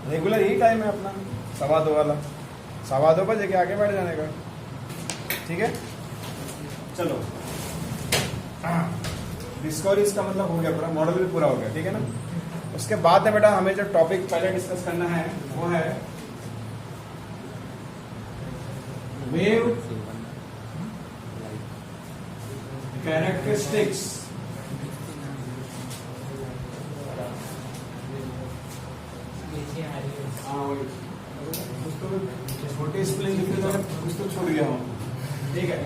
Regular यही time है अपना 2:15 वाला, 2:15 बजे के आगे बैठ जाने का। ठीक है, चलो डिस्कवरीज का मतलब हो गया, पूरा मॉडल भी पूरा हो गया। ठीक है ना, उसके बाद में बेटा हमें जो टॉपिक पहले डिस्कस करना है वो है वेव कैरेक्टरिस्टिक्स। छोटे स्प्लिंग लिखते तो कुछ तो छूट गया हूँ। ठीक है,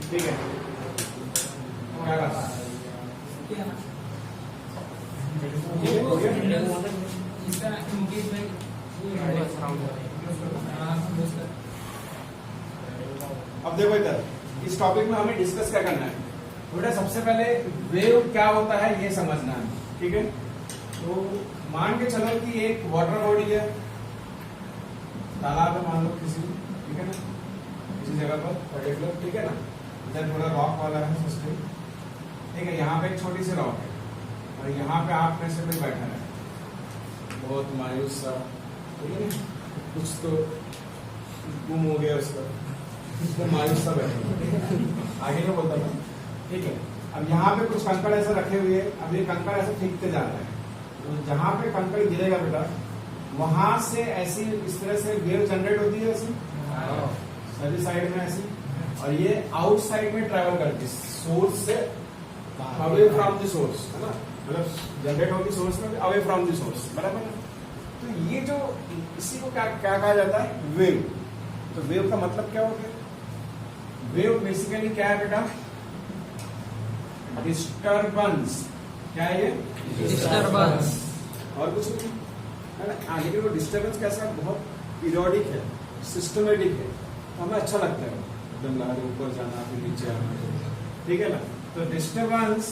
ठीक है, क्या करना अब देखो इधर इस टॉपिक में हमें डिस्कस क्या करना है बेटा। सबसे पहले वेव क्या होता है ये समझना है। ठीक है, तो मान के चलो कि एक वाटर बॉडी है, तालाब है मान लो किसी, ठीक है ना, किसी जगह पर पर्टिकुलर। ठीक है ना, इधर थोड़ा रॉक वाला है सिस्टम। ठीक है, यहाँ पे एक छोटी सी रॉक है और यहाँ पे आप में से कोई बैठा है, बहुत मायूस सा, ठीक है ना, कुछ तो गुम हो गया उसका, मायूस सा बैठा, आगे नहीं बोलता था। ठीक है, अब यहाँ पे कुछ कंकड़ ऐसे रखे हुए, अब ये कंकड़ ऐसे फेंकते जा रहे हैं, तो जहाँ पे कंकड़ गिरेगा बेटा वहां से ऐसी इस तरह से वेव जनरेट होती है ऐसी सभी साइड में ऐसी, और ये आउटसाइड में ट्रेवल करती है सोर्स से अवे फ्रॉम द सोर्स, है ना, मतलब जनरेट होती सोर्स में अवे फ्रॉम द सोर्स, बराबर है। तो ये जो इसी को क्या क्या कहा जाता है, वेव। तो वेव का मतलब क्या हो गया, वेव बेसिकली क्या है बेटा, डिस्टर्बेंस। क्या है ये, डिस्टर्बेंस, और कुछ नहीं है ना। लेकिन वो डिस्टर्बेंस कैसा, बहुत पीरियोडिक है, सिस्टमेटिक है, तो हमें अच्छा लगता है एकदम लहर ऊपर जाना फिर नीचे आना। ठीक है ना, तो disturbance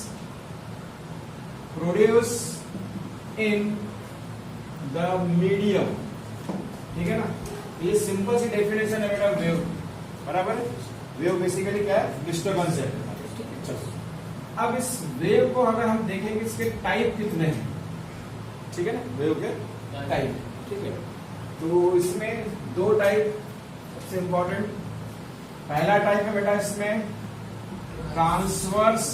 produce in the medium. ठीक है ना, ये सिंपल सी डेफिनेशन है बेटा वेव, बराबर है। वेव बेसिकली क्या है, डिस्टर्बेंस है। चलो अब इस वेव को अगर हम देखेंगे इसके टाइप कितने हैं, ठीक है ना, वेव के टाइप। ठीक है, तो इसमें दो टाइप सबसे इंपॉर्टेंट, पहला टाइप है बेटा इसमें ट्रांसवर्स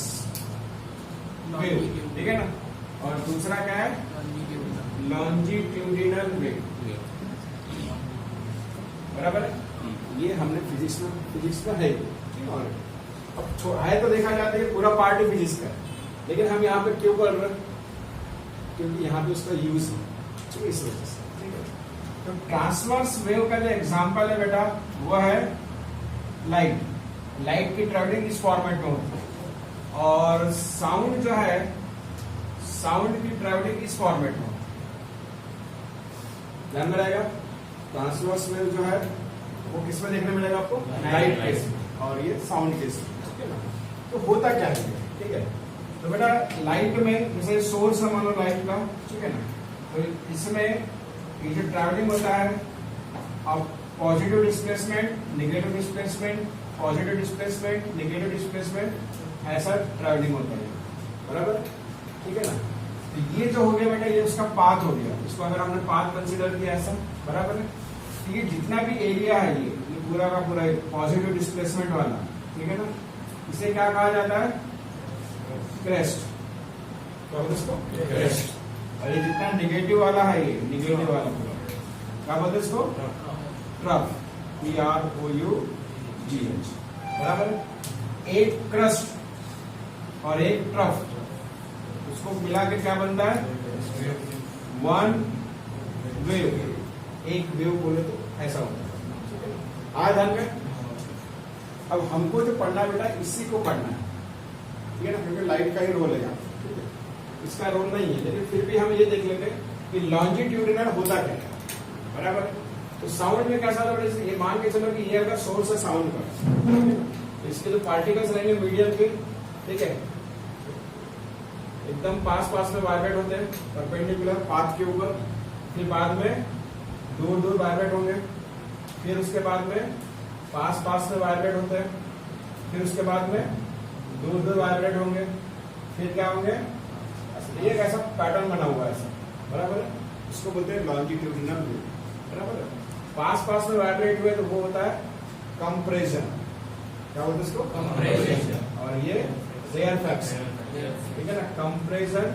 वेव, ठीक है ना, और दूसरा क्या है, लॉन्जिट्यूडिनल वेव, बराबर है। ये हमने फिजिक्स में है, और अब है तो देखा जाता है पूरा पार्ट ही फिजिक्स का, लेकिन हम यहाँ पे क्यों कर रहे हैं, क्योंकि यहाँ पे उसका यूज है, तो इस वजह से। ठीक है, तो ट्रांसवर्स वेव का जो एग्जांपल है बेटा वो है लाइट। लाइट की ट्रेवलिंग इस फॉर्मेट में होती है, और साउंड जो है, साउंड की ट्रेवलिंग इस फॉर्मेट में होती है। ध्यान में रहेगा, ट्रांसवर्स वेव जो है वो किस में देखने मिलेगा आपको, लाइट केस में, और ये साउंड केस में। ठीक है ना, तो होता क्या है, ठीक है, तो बेटा लाइट में जैसे सोर्स है मान लो लाइट का, ठीक है ना, तो इसमें ये जो ट्रैवलिंग होता है, अब positive displacement, negative displacement, positive displacement, negative displacement, ऐसा ट्रैवलिंग होता है, बराबर। ठीक है ना, तो ये जो हो गया बेटा ये उसका पाथ हो गया, इसको अगर हमने पाथ कंसिडर किया ऐसा, बराबर है। तो ये जितना भी एरिया है ये पूरा का पूरा पॉजिटिव डिस्प्लेसमेंट वाला, ठीक है ना, इसे क्या कहा जाता है, क्रेस्ट। तो इसको क्रेस्ट, और ये जितना निगेटिव वाला है ये निगेटिव वाला पूरा क्या बोलते हैं इसको, ट्रफ, TROUGH, बराबर। एक क्रस्ट और एक ट्रफ, उसको मिला के क्या बनता है, वन वेव। एक वेव बोले तो ऐसा होता है, आज ध्यान में। अब हमको जो पढ़ना बेटा इसी को पढ़ना है, ठीक है ना, क्योंकि लाइट का ही रोल है यहाँ, ठीक है, इसका रोल नहीं है, लेकिन फिर भी हम ये देख लेंगे कि लॉन्जिट्यूडिनल होता क्या है, बराबर। तो साउंड में कैसा था, ये मान के चलो कि ये अगर सोर्स है साउंड का, इसके जो पार्टिकल्स रहेंगे मीडियम के, ठीक है, एकदम पास पास में वाइब्रेट होते हैं परपेंडिकुलर पाथ के ऊपर, फिर बाद में दूर दूर वाइब्रेट होंगे, फिर उसके बाद में पास पास में वाइब्रेट होते हैं, फिर उसके बाद में दूर दूर वाइब्रेट होंगे, फिर क्या होंगे, ये ऐसा पैटर्न बना हुआ है ऐसा, बराबर है। इसको बोलते हैं लॉन्जिट्यूडिनल वेव, बराबर है। पास पास में वाइब्रेट हुए तो वो होता है कंप्रेशन, क्या बोलते हैं इसको, कंप्रेशन। और ये रेयरफैक्शन, ठीक है ना, कंप्रेशन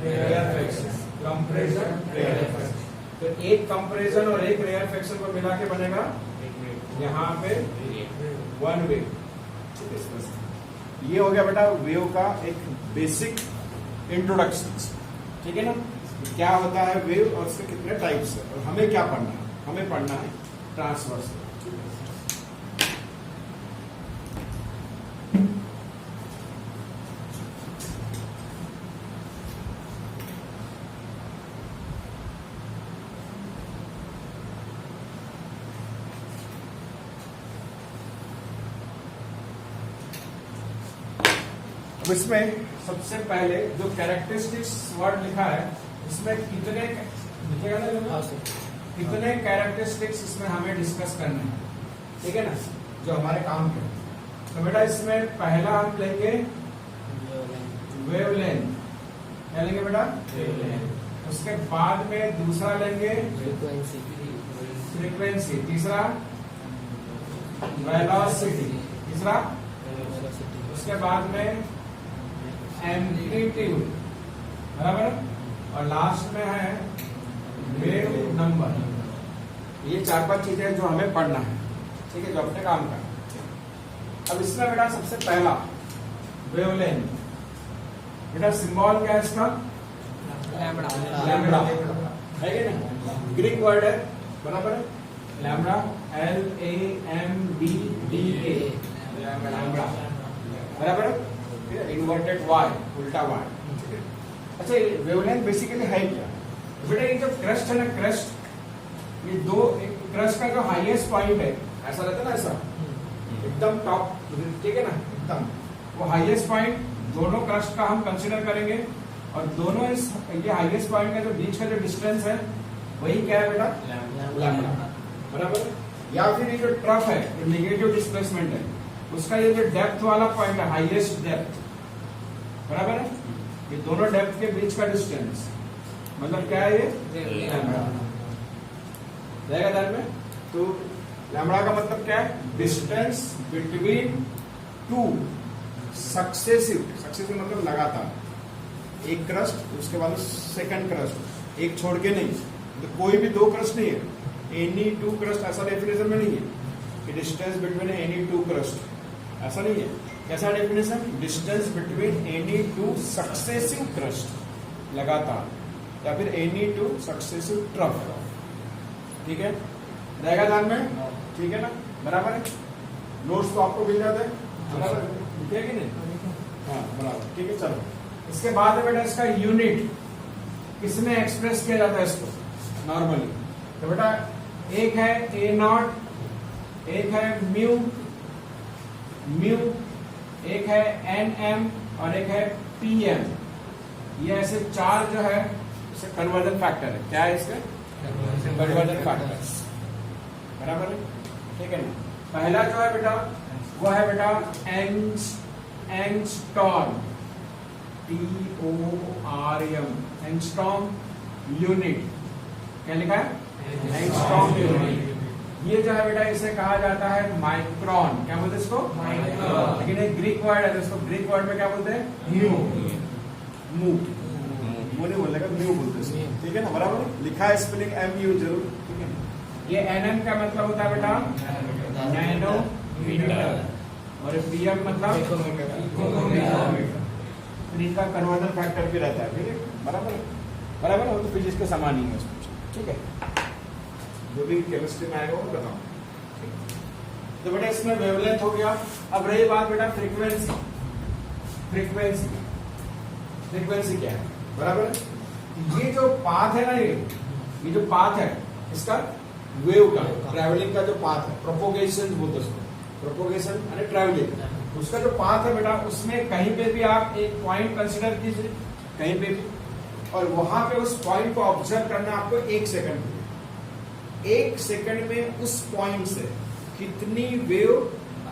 रेयरफैक्शन, कंप्रेशन रेयरफैक्शन। तो एक कंप्रेशन और एक रेयरफैक्शन को मिला के बनेगा यहाँ पे वन वेव। ये हो गया बेटा वेव का एक बेसिक इंट्रोडक्शन, ठीक है ना। क्या होता है वेव और उसके कितने टाइप्स है और हमें क्या पढ़ना है, हमें पढ़ना है ट्रांसवर्स। इसमें सबसे पहले जो कैरेक्टरिस्टिक्स वर्ड लिखा है इसमें कितने लिखेगा ना, कितने कैरेक्टरिस्टिक्स इसमें हमें डिस्कस करने हैं, ठीक है ना, जो हमारे काम के। तो बेटा इसमें पहला हम लेंगे वेवलेंथ, क्या लेंगे बेटा, वेवलेंथ। उसके बाद में दूसरा लेंगे फ्रीक्वेंसी, तीसरा वेलोसिटी, तीसरा, उसके बाद में एम्पलीट्यूड, बराबर, और लास्ट में है वेव नंबर। ये 4-5 चीजें जो हमें पढ़ना है, ठीक है, जो अपने काम का। अब इसमें बेटा सबसे पहला वेवलेंथ, बेटा सिंबल क्या है इसका, लैम्बडा, है कि नहीं, ग्रीक वर्ड है, बराबर है, लैम्बडा, LAMBDA, लैम्बडा, बराबर है, इन्वर्टेड वाई, उल्टा वाई। अच्छा, वेवलेंथ बेसिकली है क्या बेटा, ये जो क्रस्ट है ना, क्रस्ट, ये दो, क्रस्ट का जो हाईएस्ट पॉइंट है ऐसा रहता है ना, ऐसा एकदम टॉप, ठीक है ना, एकदम वो हाईएस्ट पॉइंट, दोनों क्रस्ट का हम कंसीडर करेंगे और दोनों इस ये हाईएस्ट पॉइंट का जो बीच का जो डिस्टेंस है वही क्या है बेटा, लैम्बडा, बराबर। या फिर ये जो ट्रफ है, जो नेगेटिव डिस्प्लेसमेंट है, उसका ये जो डेप्थ वाला पॉइंट है, हाईएस्ट डेप्थ, बराबर है, ये दोनों डेप्थ के बीच का डिस्टेंस मतलब क्या है, ये लैम्बडा रहेगा ध्यान में। तो लैम्बडा का मतलब क्या है, distance between two successive, successive मतलब लगातार, एक क्रस्ट उसके बाद सेकंड क्रस्ट, एक छोड़ के नहीं, तो कोई भी दो क्रस्ट नहीं है, एनी टू क्रस्ट ऐसा डेफिनेशन में नहीं है कि distance between any two crust, ऐसा नहीं है। कैसा definition, distance between any two successive crust, लगातार, या फिर एनी टू सक्सेसिव ट्रफ, ठीक है, रहेगा ध्यान में, ठीक है ना, बराबर है। नोट्स तो आपको मिल जाते हैं, बराबर है कि नहीं, हाँ बराबर, ठीक है। चलो इसके बाद बेटा इसका यूनिट किसमें एक्सप्रेस किया जाता है इसको नॉर्मली, तो बेटा एक है A0, एक है म्यू, एक है NM और एक है PM। ये ऐसे चार जो है इसे कन्वर्जन फैक्टर है, क्या है इसका, कन्वर्जन फैक्टर, बराबर है, ठीक है ना। पहला जो है बेटा वो है बेटा एंगस्ट्रॉम, TORM, एंगस्ट्रॉम यूनिट, क्या लिखा है, एंगस्ट्रॉम यूनिट। ये जो है बेटा इसे कहा जाता है माइक्रोन, क्या बोलते हैं इसको, माइक्रोन, लेकिन एक ग्रीक वर्ड है तो इसको ग्रीक वर्ड में क्या बोलते हैं, म्यू, वो नहीं बोलेगा, म्यू बोलते हैं, ठीक है ना, बराबर, लिखा है स्पेलिंग MU जरूर, ठीक है। ये NM का मतलब होता है बेटा नैनोमीटर और PM मतलब पिकोमीटर, इनका कन्वर्जन फैक्टर भी रहता है, ठीक है, बराबर, बराबर, वो तो फिजिक्स के समान ही है, ठीक है, जो भी केमिस्ट्री में आएगा वो बताओ। तो बेटा इसमें वेवलेंथ हो गया। अब रही बात बेटा फ्रीक्वेंसी, फ्रीक्वेंसी क्या है, बराबर, ये जो पाथ है ना, ये जो पाथ है इसका वेव का ट्रैवलिंग का जो पाथ है, प्रोपोगेशन बोलते हैं, प्रोपोगेशन यानी ट्रैवलिंग, उसका जो पाथ है बेटा, उसमें कहीं पे भी आप एक पॉइंट कंसीडर कीजिए, कहीं पे भी, और वहां पे उस पॉइंट को ऑब्जर्व करना आपको 1 सेकंड में। 1 सेकंड में उस पॉइंट से कितनी वेव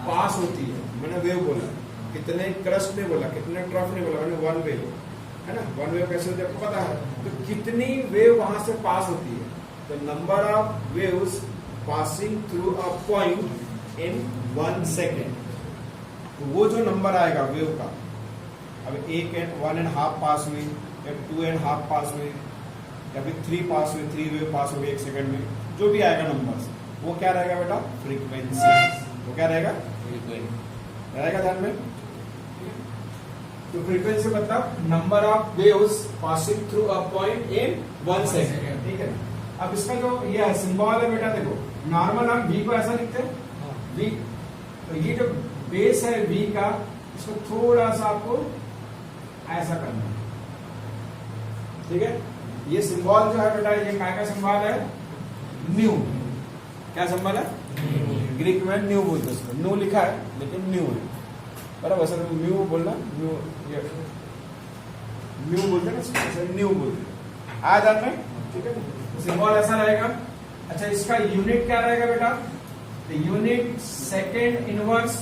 पास होती है, मैंने वेव बोला, कितने क्रस्ट नहीं बोला, कितने ट्रफ नहीं बोला, मैंने वन वेव, है ना। वन वेव कैसे होती है आपको पता है, तो कितनी वेव वहां से पास होती है, तो number of waves passing through a point in 1 second, तो वो जो नंबर आएगा वेव का, अब 1.5 पास हुई या 2.5 पास हुई या फिर 3 पास हुई, 3 वेव पास हो गई 1 सेकंड में, जो भी आएगा नंबर वो क्या रहेगा बेटा, फ्रीक्वेंसी। वो क्या रहेगा, फ्रीक्वेंसी रहेगा ध्यान में। तो फ्रीक्वेंसी मतलब number of waves passing through a point in 1 second, ठीक है। अब इसका जो ये है सिंबल है बेटा, देखो नॉर्मल हम v को ऐसा लिखते हैं v, तो ये जो बेस है v का, इसको थोड़ा सा आपको ऐसा करना है, ठीक है। ये सिंबल जो है बेटा, ये काय का सिंबल है, न्यू। क्या सिंबल है, ग्रीक में न्यू बोलते हैं इसको, न्यू लिखा है लेकिन न्यू है, बराबर। वैसे तो न्यू बोलना, न्यू न्यू बोलते हैं ना, न्यू बोलते हैं, आ जाता है, ठीक है। सिंबल ऐसा रहेगा। अच्छा, इसका यूनिट क्या रहेगा बेटा, यूनिट सेकेंड इनवर्स,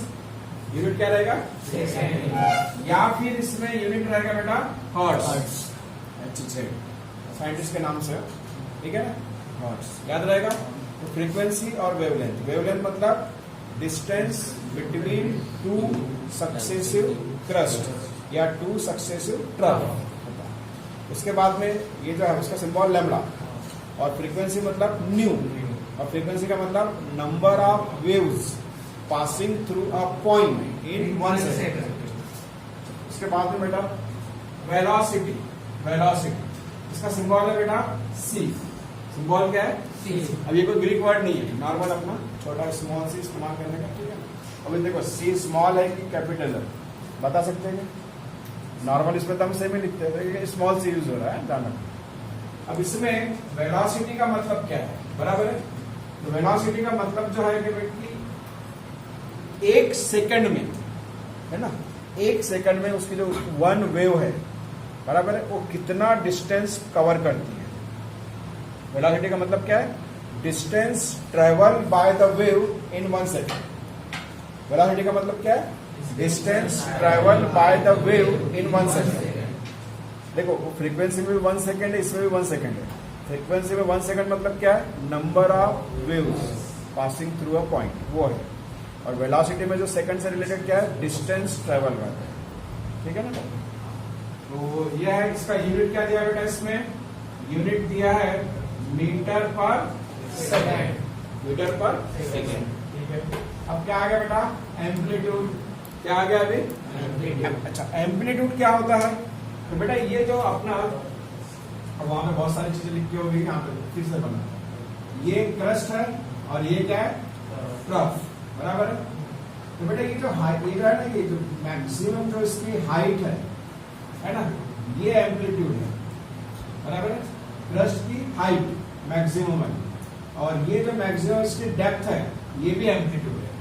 यूनिट क्या रहेगा, या फिर इसमें यूनिट रहेगा बेटा हर्ट्ज, साइंटिस्ट के नाम से, ठीक है ना, हर्ट्ज याद रहेगा। तो फ्रीक्वेंसी और वेवलेंथ, वेवलेंथ मतलब डिस्टेंस बिटवीन 2 सक्सेसिव क्रस्ट या 2 सक्सेसिव ट्रफ। उसके बाद में ये जो है उसका सिंबल लैम्बडा, और फ्रीक्वेंसी मतलब न्यू, और फ्रीक्वेंसी का मतलब number of waves passing through a point in 1 second. उसके बाद में बेटा वेलोसिटी, वेलोसिटी इसका सिंबल है बेटा सी। सिंबल क्या है, सी। अब ये कोई ग्रीक वर्ड नहीं है, नॉर्मल अपना छोटा स्मॉल सी इस्तेमाल करने का, ठीक है। अब देखो सी स्मॉल है कि कैपिटल है, बता सकते हैं। नॉर्मल इसमें तो हम सेम ही लिखते हैं, स्मॉल सी यूज हो रहा है जाना। अब इसमें वेलोसिटी का मतलब क्या है, बराबर है। तो वेलोसिटी का मतलब जो है कि 1 सेकंड में, है ना, 1 सेकंड में उसकी जो 1 वेव है, बराबर है, वो कितना डिस्टेंस कवर करती है। वेलोसिटी का मतलब क्या है, distance travel by the wave in 1 second. Velocity का मतलब क्या है, distance travel by the wave in 1 second. देखो फ्रीक्वेंसी में भी 1 सेकंड है, इसमें भी 1 सेकंड है। फ्रीक्वेंसी में 1 सेकंड मतलब क्या है, number of waves passing through a point, वो है। और वेलोसिटी में जो सेकंड से रिलेटेड क्या है, डिस्टेंस ट्रेवल का, ठीक है ना। तो यह है, इसका यूनिट क्या दिया बेटा, इसमें यूनिट दिया है मीटर पर सेकंड, मीटर पर सेकंड, ठीक है। अब क्या आ गया बेटा, एम्पलीट्यूड। क्या आ गया अभी, एम्पलीट्यूड। अच्छा, एम्पलीट्यूड क्या होता है, तो बेटा ये जो अपना, अब वहां पे बहुत सारी चीजें लिखी होगी, यहाँ पे फिर से बना, ये क्रस्ट है और ये क्या है, ट्रफ, बराबर है। तो बेटा ये जो हाइट, ये जो है ना, ये जो मैक्सिमम जो इसकी हाइट है ना, ये एम्पलीट्यूड है, बराबर है। क्रस्ट की हाइट मैक्सिमम है, और ये जो मैक्सिमम इसकी डेप्थ है, ये भी एम्पलीट्यूड है।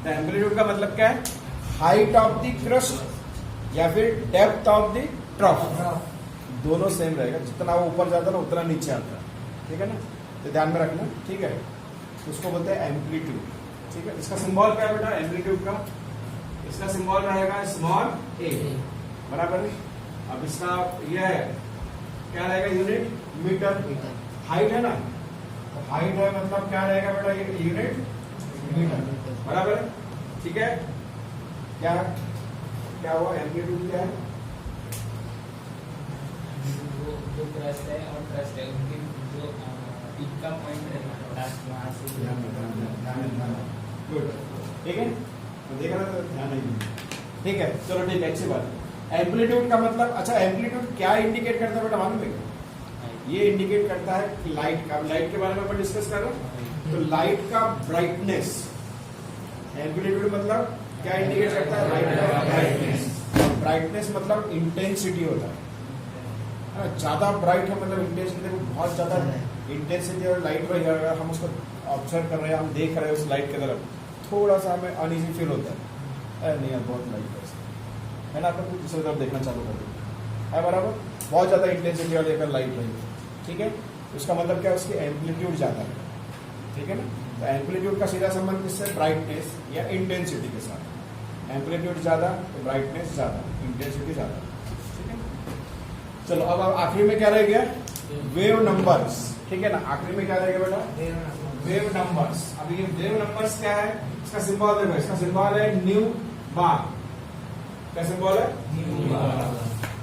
तो एम्पलीट्यूड का मतलब क्या है, हाइट ऑफ द क्रस्ट या फिर डेप्थ ऑफ द ट्रफ, दोनों सेम रहेगा। जितना वो ऊपर जाता है ना उतना नीचे आता है, ठीक है ना। तो ध्यान में रखना, ठीक है। उसको बोलते हैं एम्पलीट्यूड, ठीक है। इसका सिंबल क्या है बेटा, एम्पलीट्यूड का, इसका सिंबल रहेगा स्मॉल ए, बराबर है। अब इसका यह है, क्या रहेगा यूनिट, मीटर। हाइट है ना, तो हाइट है मतलब क्या रहेगा बेटा, ये यूनिट मीटर, बराबर है, ठीक है। क्या क्या हुआ, एम्पलीट्यूड क्या है, जो क्रस्ट है और क्रस्ट है उनके जो पीक का पॉइंट है वहां से गुड, ठीक है। तो देखा ना, तो ध्यान नहीं, ठीक है। चलो ठीक है, अच्छी बात। एम्पलीट्यूड का मतलब, अच्छा एम्पलीट्यूड क्या इंडिकेट करता है बेटा, मालूम है? ये इंडिकेट करता है कि लाइट का, लाइट के बारे में अपन डिस्कस कर रहे हैं, तो लाइट का ब्राइटनेस, एम्पलीट्यूड मतलब क्या इंडिकेट करता है, लाइट का ब्राइटनेस। ब्राइटनेस मतलब इंटेंसिटी होता है, ज्यादा ब्राइट है मतलब इंटेंसिटी, बहुत ज्यादा इंटेंसिटी और लाइट में अगर हम उसको ऑब्जर्व कर रहे हैं, हम देख रहे हैं उस लाइट की तरफ, थोड़ा सा हमें अनइजी फील होता है, नहीं यार बहुत लाइट है ना, अपन दूसरी तरफ देखना चालू कर दें, है बराबर, बहुत ज़्यादा इंटेंसिटी वाली अगर लाइट रही है, ठीक है, उसका मतलब क्या है, उसकी एम्पलीट्यूड ज़्यादा है, ठीक है ना। तो एम्पलीट्यूड का सीधा संबंध किससे, ब्राइटनेस या इंटेंसिटी के साथ। एम्पलीट्यूड ज़्यादा तो ब्राइटनेस ज़्यादा, इंटेंसिटी ज़्यादा, ठीक है। चलो अब आखिरी में क्या रह गया, वेव नंबर्स, ठीक है ना। आखिरी में क्या रहेगा बेटा, वेव नंबर्स। अब ये वेव नंबर्स क्या है, इसका सिंबल देखो, इसका सिंबल है न्यू बार। क्या सिंबल है, न्यू बार।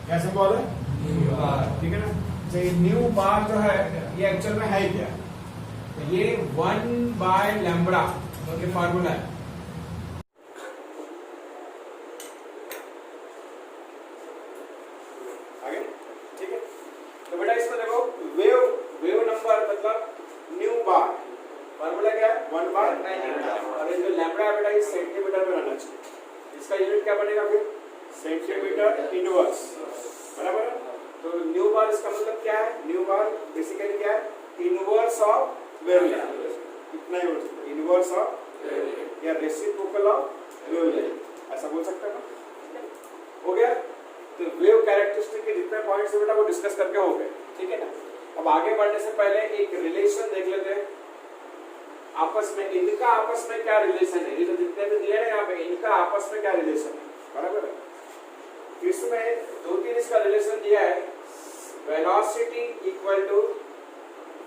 क्या सिंबल है, न्यू बार, ठीक है ना। तो ये न्यू बार जो है ये एक्चुअल में है क्या, तो ये 1/λ ये फार्मूला है। आगे ठीक है, तो बेटा इसमें देखो वेव नंबर मतलब न्यू बार, फार्मूला क्या है 1/λ, और ये जो लैम्बडा है बेटा ये सेंटीमीटर में रहना चाहिए। इसका यूनिट क्या बनेगा फिर, सेंटीमीटर इनवर्स, बराबर है। तो न्यू बार इसका मतलब क्या है, न्यू बार बेसिकली क्या है, इनवर्स ऑफ वेवलेंथ, इतना ही बोल, इनवर्स ऑफ वेवलेंथ या रेसिप्रोकल ऑफ वेवलेंथ, ऐसा बोल सकते हैं ना, हो गया। तो वेव कैरेक्टरिस्टिक के जितने पॉइंट्स है बेटा वो डिस्कस करके हो गए, ठीक है ना। अब आगे बढ़ने से पहले एक रिलेशन देख लेते हैं आपस में, इनका आपस में क्या रिलेशन है, ये तो जितने भी दिए हैं यहाँ पे, इनका आपस में क्या रिलेशन है, बराबर है। इसमें 2-3 इसका रिलेशन दिया है, velocity equal to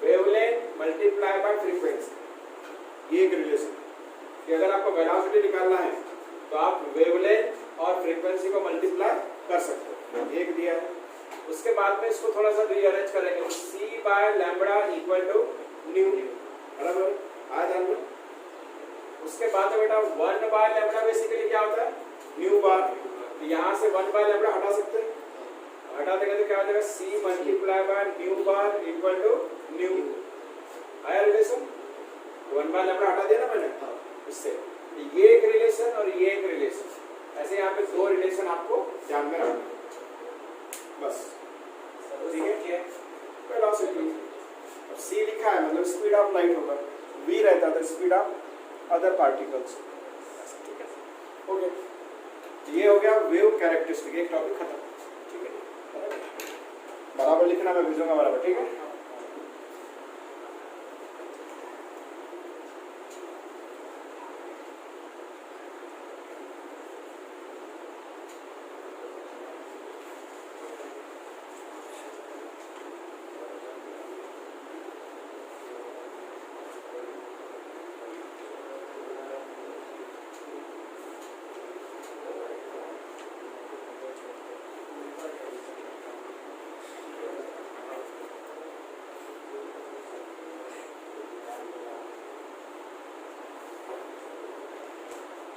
wavelength multiply by frequency, ये एक रिलेशन कि अगर आपको वेलोसिटी निकालना है तो आप वेवलेंथ और फ्रीक्वेंसी को मल्टीप्लाई कर सकते हो, एक दिया है। उसके बाद में इसको थोड़ा सा रीअरेंज करेंगे, c/λ इक्वल टू न्यू, बराबर, आ ध्यान में। उसके बाद में बेटा 1/λ बेसिकली क्या होता है, न्यू बार, यहाँ से 1/λ हटा सकते हैं, हटा देंगे तो क्या हो जाएगा, c multiply by nu bar equal to nu, आया रिलेशन, 1/λ हटा दिया ना मैंने, इससे ये एक रिलेशन और ये एक रिलेशन, ऐसे यहाँ पे 2 रिलेशन आपको ध्यान में रखना, बस ठीक है। वेलोसिटी, अब c लिखा है मतलब स्पीड ऑफ लाइट होगा, v रहता है स्पीड ऑफ अदर पार्टिकल्स, ठीक है, हो गया। ये हो गया वेव कैरेक्टरिस्टिक, एक टॉपिक खत्म, ठीक है, बराबर लिखना, मैं भेजूंगा बराबर, ठीक है।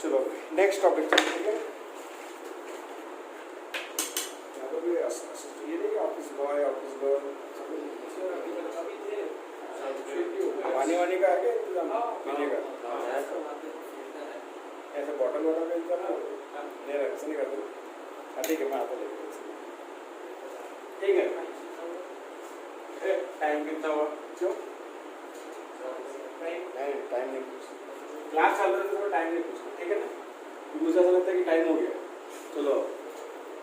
चलो नेक्स्ट टॉपिक चलते हैं, ये नहीं ऑफिस बॉय, ऑफिस गर्ल, पानी का है क्या इंतजाम पीने का, ऐसे बॉटल का इंतजाम नहीं, ऐसा नहीं करते, ठीक है मैं आता लेके, ठीक है। टाइम कितना हुआ, क्यों टाइम नहीं पूछना, क्लास चल रहा है तो टाइम नहीं पूछना, ठीक है ना, मुझे ऐसा लगता है कि टाइम हो गया, चलो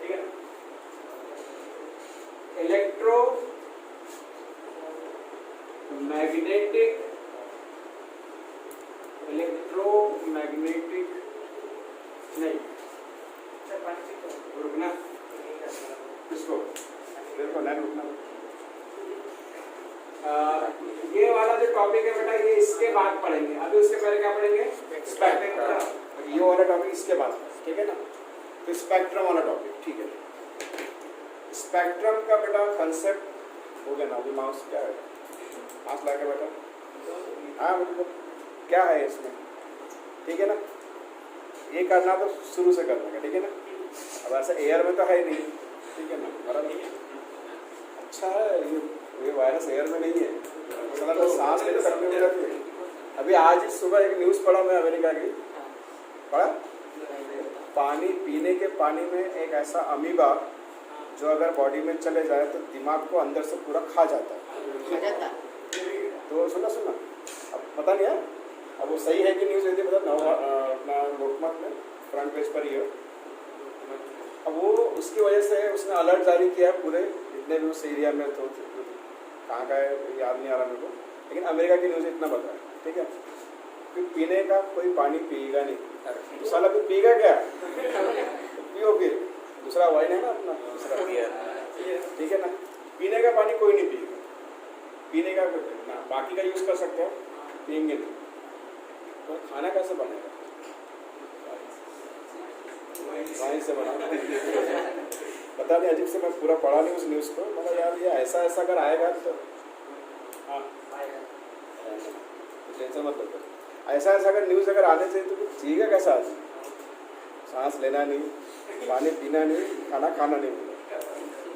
ठीक है ना। इलेक्ट्रोमैग्नेटिक नहीं, रुकना इसको, देखो नहीं रुकना। ये वाला जो टॉपिक है बेटा ये इसके बाद पढ़ेंगे, अभी उसके पहले क्या पढ़ेंगे, स्पेक्ट्रम, ये वाला टॉपिक इसके बाद, ठीक है ना। तो स्पेक्ट्रम वाला टॉपिक, ठीक है। स्पेक्ट्रम का बेटा कंसेप्ट हो गया ना, अभी माउस क्या है, माउस ला के बेटा, हाँ मतलब क्या है इसमें, ठीक है ना। ये करना तो शुरू से कर लेंगे, ठीक है ना। अब ऐसा एयर में तो है नहीं, ठीक है ना, बराबर। अच्छा है ये वायरस एयर में नहीं है, तो सांस लेने तकलीफ हो जाती है। अभी आज ही सुबह एक न्यूज़ पढ़ा मैं अमेरिका की, पढ़ा, पानी पीने के पानी में एक ऐसा अमीबा जो अगर बॉडी में चले जाए तो दिमाग को अंदर से पूरा खा जाता है। तो सुना अब पता नहीं है, अब वो सही है कि न्यूज़, यदि पता अपना लोकमत में फ्रंट पेज पर ही है, अब वो उसकी वजह से उसने अलर्ट जारी किया है पूरे जितने भी उस एरिया में, तो कहाँ का है याद नहीं आ रहा मेरे को, लेकिन अमेरिका की न्यूज़ इतना पता है, ठीक है। फिर पीने का कोई पानी पिएगा नहीं, तो साला फिर पिएगा क्या? पियो फिर, दूसरा वाइन है ना अपना, दूसरा बियर, ठीक है ना। पीने का पानी कोई नहीं पिएगा, पीने का ना, बाकी का यूज़ कर सकते हो, पिएंगे नहीं। तो खाना कैसे बनेगा? वाइन से बना। पता नहीं, अजीब से मैं पूरा पढ़ा नहीं उस न्यूज़ को, मतलब यार ये ऐसा ऐसा अगर आएगा तो हाँ टेंशन मत लो। ऐसा ऐसा अगर न्यूज़ अगर आने चाहिए तो जिएगा कैसा आदमी? सांस लेना नहीं, पानी पीना नहीं, खाना खाना नहीं,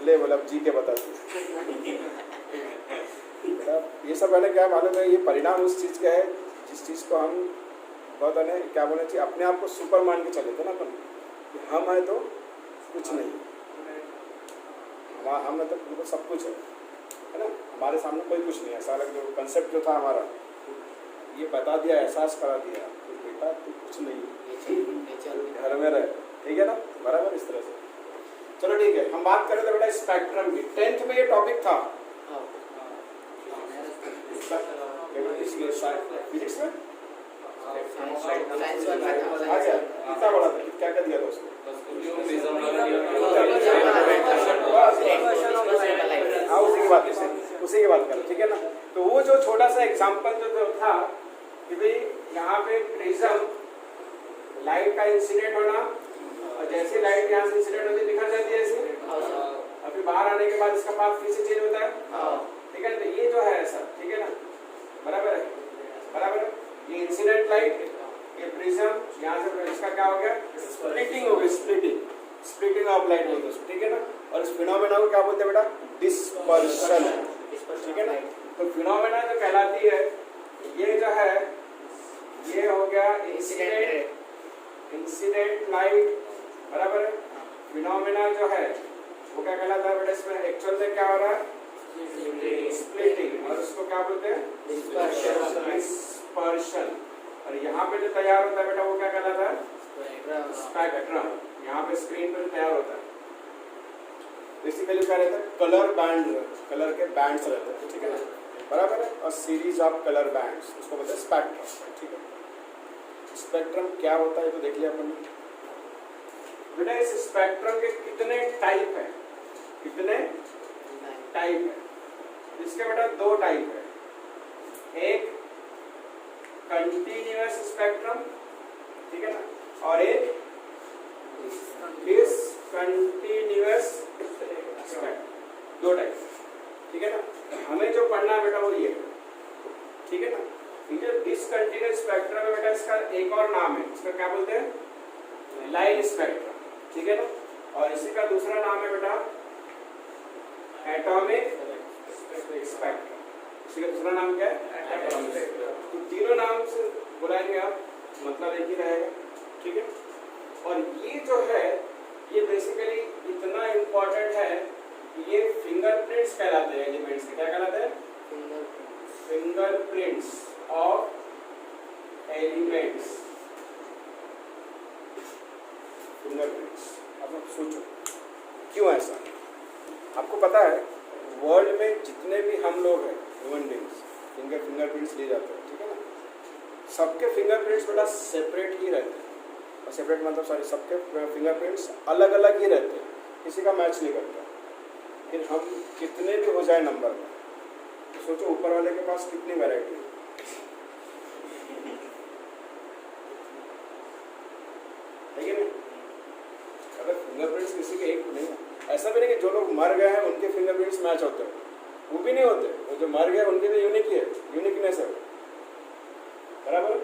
ले बोला अब जी के बता ये सब है ना। क्या मालूम है, ये परिणाम उस चीज़ का है जिस चीज़ को हम बहुत है क्या बोलना चाहिए, अपने आप को सुपर मान के चले थे ना अपन, कि हम हैं तो कुछ नहीं, हम तो बिल्कुल सब कुछ है ना, हमारे सामने कोई कुछ नहीं है। ऐसा लग जो कंसेप्ट जो था हमारा, ये बता दिया, एहसास करा दिया तो बेटा तू कुछ नहीं, घर में रहे, ठीक है ना, बराबर इस तरह से। चलो ठीक है, हम बात करें तो बेटा स्पेक्ट्रम की। 10th में ये टॉपिक था फिजिक्स में, कितना बड़ा था, क्या क्या दिया था उसको? हाँ उसी की बात करो, ठीक है ना। तो वो जो छोटा सा एग्जांपल जो था कि भाई यहाँ पे प्रिज्म, लाइट का इंसिडेंट होना, और जैसे लाइट यहाँ से इंसिडेंट होती निकल जाती है ऐसे, अभी बाहर आने के बाद इसका पाथ फिर से चेंज होता है, ठीक है। तो ये जो है ऐसा, ठीक है ना, बराबर है, बराबर है। ये इंसिडेंट लाइट, ये प्रिज्म, यहाँ से इसका क्या हो गया, स्प्लिटिंग हो गई, स्प्लिटिंग ऑफ लाइट बोलते हैं, ठीक है ना। और इस फिनोमेना को क्या बोलते हैं बेटा? डिस्पर्शन, ठीक है ना। तो फिनोमेना जो कहलाती है, ये जो है ये हो गया इंसिडेंट लाइट, बराबर है। फिनोमेना जो है वो क्या कहलाता है बेटा? इसमें एक्चुअल में क्या हो रहा है? स्प्लिटिंग, और उसको क्या बोलते हैं? डिस्पर्शन। और यहाँ पे जो तैयार होता है बेटा वो क्या कहलाता है? स्पेक्ट्रम। यहाँ पे स्क्रीन पे तैयार होता है, बेसिकली क्या रहता है? कलर बैंड, कलर के बैंड्स रहते हैं, ठीक है ना, बराबर है। और सीरीज ऑफ कलर बैंड्स, उसको बोलते हैं स्पेक्ट्रम, ठीक है। स्पेक्ट्रम क्या होता है तो देख लिया अपन बेटा। इस स्पेक्ट्रम के कितने टाइप है? कितने टाइप है? इसके बेटा दो टाइप है, एक कंटिन्यूअस स्पेक्ट्रम, ठीक है ना, और एक डिसकंटिन्यूअस स्पेक्ट्रम, दो टाइप, ठीक है ना। हमें जो पढ़ना है बेटा वो ये, ठीक है ना। ये जो डिसकंटिन्यूअस स्पेक्ट्रम है बेटा, इसका एक और नाम है, इसका क्या बोलते हैं? लाइन स्पेक्ट्रम, ठीक है ना। और इसी का दूसरा नाम है बेटा एटॉमिक स्पेक्ट्रम। इसी का दूसरा नाम क्या है? Atomic spectrum. तो तीनों नाम से बुलाएंगे आप, मतलब एक ही रहेगा, ठीक है। और ये जो है ये बेसिकली इतना इम्पोर्टेंट है कि ये फिंगरप्रिंट्स कहलाते हैं एलिमेंट्स के। क्या कहलाते हैं? Fingerprints of elements, fingerprints. अब आप सोचो क्यों ऐसा? आपको पता है वर्ल्ड में जितने भी हम लोग हैं ह्यूमन बींग्स, फिंगरप्रिंट्स लिए जाते हैं, ठीक है ना। सबके फिंगरप्रिंट्स बेटा सेपरेट ही रहते हैं, और सेपरेट मतलब सॉरी, सबके फिंगरप्रिंट्स अलग अलग ही रहते हैं, किसी का मैच नहीं करता। फिर हम कितने भी हो जाए नंबर में, तो सोचो ऊपर वाले के पास कितनी वैरायटी है, ठीक है ना। अगर फिंगरप्रिंट्स किसी के एक नहीं है, ऐसा भी नहीं कि जो लोग मर गए हैं उनके फिंगरप्रिंट्स मैच होते हैं, वो भी नहीं होते। वो जो मर गए उनके भी यूनिक है, यूनिकनेस है, बराबर।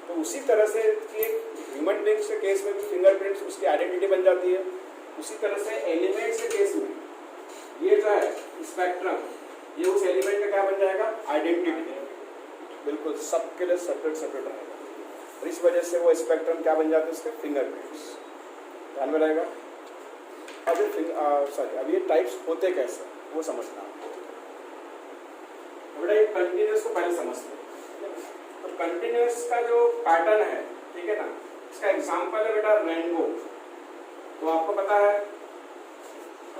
तो उसी तरह से कि ह्यूमन बींग्स के केस में भी फिंगरप्रिंट्स उसकी आइडेंटिटी बन जाती है, उसी तरह से एलिमेंट्स के केस में ये जो है स्पेक्ट्रम, ये उस एलिमेंट का क्या बन जाएगा? आइडेंटिटी, बिल्कुल सबके लिए सेपरेट सेपरेट रहेगा। और इस वजह से वो स्पेक्ट्रम क्या बन जाते हैं? उसके फिंगरप्रिंट्स। ध्यान में रहेगा। अब ये टाइप्स होते कैसे वो समझना है। बेटा ये कंटिन्यूअस को पहले समझते हैं। तो कंटिन्यूअस का जो पैटर्न है, ठीक है ना, इसका एग्जांपल है बेटा रेनबो। तो आपको पता है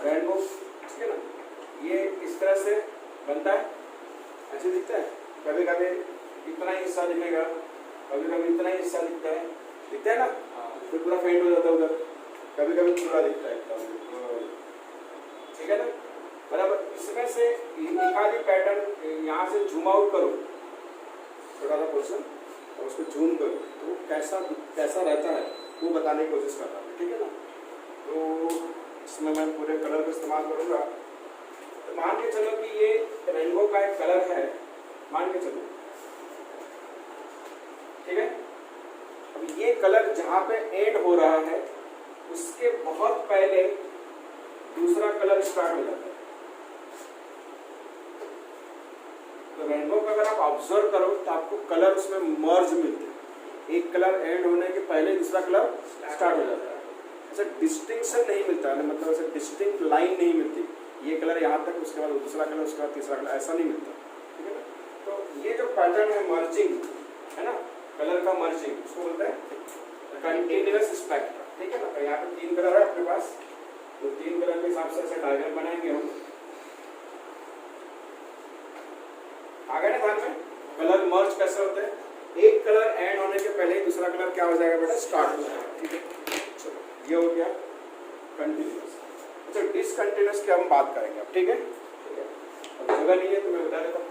रेनबो, ठीक है ना, ये इस तरह से बनता है, ऐसे दिखता है। कभी कभी इतना ही हिस्सा दिखेगा, कभी कभी इतना ही हिस्सा दिखता है ना, फिर पूरा फेंट हो जाता है उधर, कभी कभी पूरा दिखता है एकदम, ठीक है ना, बराबर। इसमें से एक आधी पैटर्न यहाँ से जूम आउट करो, छोटा सा पोर्शन, और उसको जूम करो तो कैसा रहता है वो बताने की कोशिश कर रहा हूँ, ठीक है ना। तो इसमें मैं पूरे कलर का इस्तेमाल करूँगा। तो मान के चलो कि ये रेनबो का एक कलर है, मान के चलो, ठीक है। अब ये कलर जहाँ पे एंड हो रहा है उसके बहुत पहले दूसरा कलर स्टार्ट हो जाता है। तो रेनबो का अगर आप ऑब्जर्व करो तो आपको कलर उसमें मर्ज मिलते हैं, एक कलर एंड होने के पहले दूसरा कलर स्टार्ट हो जाता है। ऐसा डिस्टिंक्शन नहीं मिलता है, मतलब ऐसा डिस्टिंक्ट लाइन नहीं मिलती, ये कलर यहाँ तक, उसके बाद दूसरा कलर, उसके बाद तीसरा कलर, ऐसा नहीं मिलता, ठीक है ना। तो ये जो पैटर्न है मर्जिंग, है ना, कलर का मर्जिंग, उसको बोलते हैं कंटिन्यूअस स्पेक्ट्रम, ठीक है ना। तो यहाँ पे 3 कलर है अपने पास, तो 3 कलर के हिसाब से ऐसे डायग्राम बनाएंगे हम। आ गए ना ध्यान में, कलर मर्ज कैसे होते हैं, एक कलर एंड होने के पहले ही दूसरा कलर क्या हो जाएगा बेटा, स्टार्ट हो जाएगा, ठीक है। चलो ये हो गया कंटिन्यूअस। अच्छा, डिसकंटिन्यूअस की हम बात करेंगे अब, ठीक है। अब जगह नहीं है तो मैं बता देता हूँ।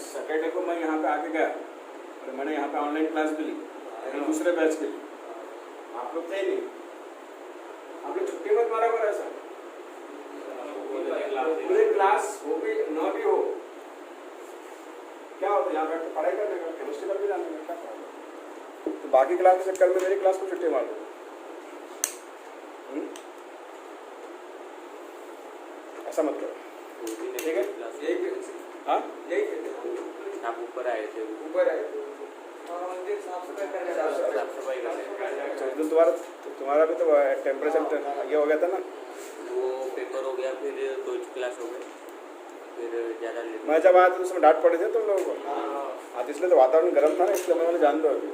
सैटरडे को मैं यहाँ पे आके गया और मैंने यहाँ पे ऑनलाइन क्लास भी ली, दूसरे बैच के लिए। आप लोग थे नहीं, आप लोग छुट्टी में तुम्हारा पर ऐसा पूरे क्लास हो भी न भी हो, क्या होता है यहाँ बैठ के पढ़ाई करने का, केमिस्ट्री पर भी जाने का क्या प्रॉब्लम। तो बाकी क्लास के चक्कर में मेरी क्लास को छुट्टी मार दो, ऐसा मत करो, ठीक है। हाँ आप ऊपर आए थे, साफ सफाई करने। तुम्हारा भी तो टेम्परेचर ये हो गया था ना, वो पेपर हो गया, फिर 2 क्लास हो गए, फिर ज़्यादा लेट। मैं जब आया था तो उसमें डांट पड़े थे तुम लोगों को। हाँ, तो इसलिए तो वातावरण गर्म था ना, इसलिए मैंने जान दो अभी